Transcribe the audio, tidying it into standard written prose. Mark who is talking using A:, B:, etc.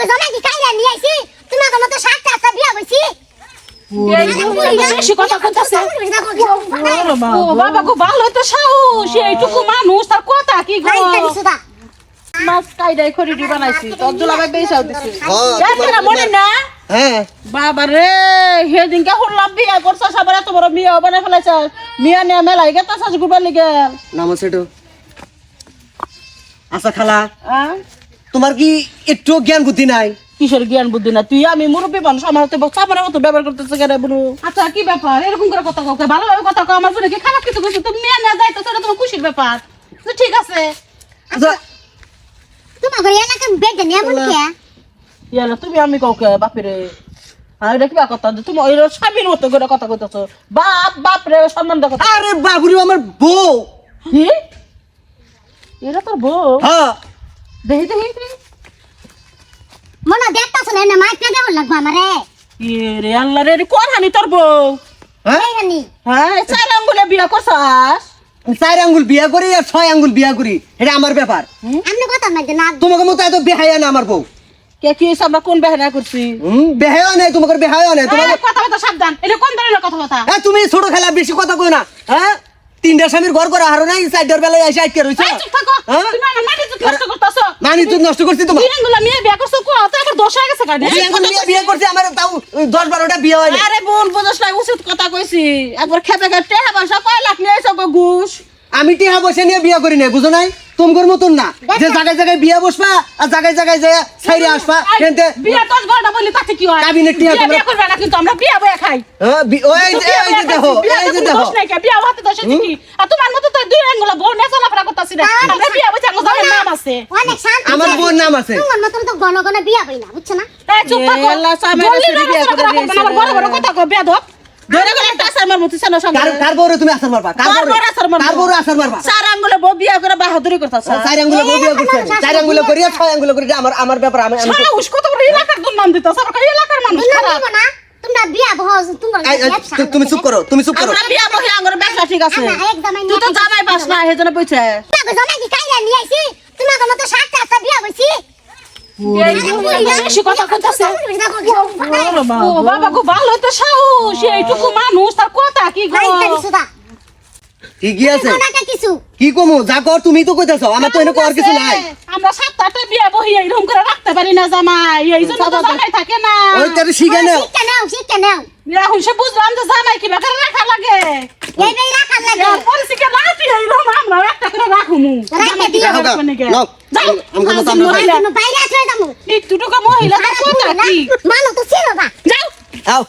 A: তোমাকে জমা কি কাইরা নিয়ে আইছি তোমাকে মতো সাতটা আটটা বিয়া হইছি
B: বেশি কথা কইতাছে ও বাবা গো ভালো তো সাহস এইটুকু মানুষ তার কথা কি গো মাছ কাইডাই খড়ি বানাইছি তোর দুলাভাই বেইছাও দিছে যারা মনে না
C: হ্যাঁ
B: বাবা রে হেদিনকে হল্লাম বিয়া করছ সবার এত বড় মিয়া বানাই ফেলাইছ মিয়া নিয়া মেলাই গেতা সাজ গুবার লিগে
C: নাম সেটো আচ্ছা খালা
B: আ
C: তোমার কি একটু জ্ঞান বুদ্ধি নাই
B: কিশোর জ্ঞান বুদ্ধি না তুই আমি মুরব্বী মানুষ আমার হাতে চাপড়ের মতো ব্যবহার করতেছে কেন বলু আচ্ছা কি ব্যাপার এরকম করে কথা কাউকে ভালোভাবে কথা কও আমার জন্য কি খারাপ কিছু কইছো তুমি মেয়ে না যাইতো সেটা তোমার খুশির ব্যাপার তো ঠিক আছে
C: আচ্ছা
A: তোমাকে এলাকা বেডে নিয়ে মন কে
B: ইয়ালা তুমি আমি কাউকে বাপরে আর এটা কি কথা তুমি ওই স্বামীর মতো করে কথা কইতাছো বাপ বাপ রে সম্মান দেখো
C: আরে বাবুরি আমার বউ
B: কি এরা তোর বউ
C: হ্যাঁ
B: দেখি দেখি
A: মনে দেখতাছ না না মাইকে দেব লাগবো আমারে
B: রে আল্লাহ রে কোন হানি তোর বউ
C: হ্যাঁ
A: এই রানি
B: হ্যাঁ চার আঙ্গুলে বিয়া করছাস
C: 4 আঙ্গুল বিয়া করি আর 6 আঙ্গুল বিয়া করি এটা আমার ব্যাপার
A: আমনে কথা মাইতে না
C: তোমাকে মতো এত বেহায়া না আমার বউ
B: কে কি আমরা কোন বেহানা করছি
C: বেহায়া নাই তোমাকে বেহায়া নাই তোমাকে
B: কথা কথা সাবধান এটা কোন ধরনের কথা কথা
C: এ তুমি ছোট খেলা বেশি কথা কই না হ্যাঁ তিনটা স্বামীর ঘর করা হারো নাই সাইডের বেলায় এসে আটকে রইছো
B: এই চুপ থাকো
C: হ্যাঁ?
B: তুমি আমার মাটি তো নষ্ট করতেছো
C: মানি তো নষ্ট করছি তোমার
B: তিন আঙ্গুলা মেয়ে বিয়া করছো কো তো আবার দোষ হয়ে গেছে কানে
C: দুই আঙ্গুল নিয়ে বিয়ে করছি আমার তাও 10-12টা বিয়ে হয় না
B: আরে বোন বুঝছ না উচিত কথা কইছি একবার খেপে খেপে হ্যাঁ বাসা কয় লাখ নিয়ে এসো গো ঘুষ
C: আমি টিহা বসে নিয়ে বিয়ে করি না বুঝো নাই তোমার মতন না যে জায়গায় জায়গায় বিয়ে বসবা আর জায়গায় জায়গায় যায় সাইরে আসবা কেনতে
B: বিয়া 10 12টা বলি তাতে কি হয়
C: কাবিনেট টিহা তোমরা
B: বিয়া করবে না কিন্তু আমরা বিয়া বয়া খাই
C: হ্যাঁ ওই যে দেখো এই যে দেখো
B: দোষ নাই কে বিয়া হতে দোষ আছে কি আর তোমার মতো তো দুই আঙ্গুলা বউ না চলাফেরা করতাছি না আমরা বিয়া বইছে আমাদের নাম আছে
A: অনেক শান্তি
C: আমার বোন নাম আছে
A: তোমার মতন তো ঘন ঘন বিয়া হই না বুঝছ না
B: এই চুপ থাকো
D: আল্লাহ সামেরে
B: বললি না
D: বিয়া করে
B: রাস্তা
D: দিয়েছে।
B: আবার বড় বড় কথা কো বিয়া দপ ধরে গেলে একটা আসার মার মতো সেনা সঙ্গে
C: কার বউরে তুমি আসার মারবা
B: কার বউরে আসার মারবা?
C: কার বউরে আসার মারবা
B: চার আঙ্গুলে বউ বিয়া করে বাহাদুরি করতাছ
C: 4 আঙ্গুলে বউ বিয়ে করছে 4 আঙ্গুলে করি আর 6 আঙ্গুলে করি এটা আমার ব্যাপার আমি
B: সারা উস্কো তো বড় এলাকার দুর্নাম দিতাছ আর কই এলাকার মানুষ
A: বুঝলাম
B: খারাপ
A: না তোমরা বিয়া বহজ তোমার ব্যবসা
C: তুমি চুপ করো
B: আমরা বিয়া বহি আঙ্গুরে ব্যবসা ঠিক আছে
A: আমরা একদম
B: তুই তো জামাই পাস না হেজন্য বইছে
A: তোমাকে জমা কি কাইরা নিয়ে আইছি তোমাকে মতো সাতটা আটটা বিয়া হইছি
B: বেশি কথা কইতাছে ও বাবা গো ভালো তো সাহস এইটুকু মানুষ তার কথা কি গো
C: ঠিকই আছে
A: কিছু
C: কি কমু যা কর তুমি তো কইতাছো আমার তো এনে কর কিছু নাই
B: আমরা 7-8টা বিয়া বহি এইরকম করে রাখতে পারি না জামাই এই জন্য তো জামাই থাকে না
C: ওই তার শিখে নাও
A: শিখে নাও
B: এখন সে বুঝলাম যে জামাই কি বাকার রাখা লাগে
A: এই বেই রাখার লাগে
B: পলিসিকে লাঠি এইরকম আমরা একটা করে রাখুমু জামাই কি
C: রাখো গা, নাও।
B: যাও
C: আমাকে মতো আমরা
B: মহিলা
A: বাইরে আসলে যাবো
B: একটু টাকা মহিলা কথা কি
A: মানো তো ছিল না
B: যাও
C: আও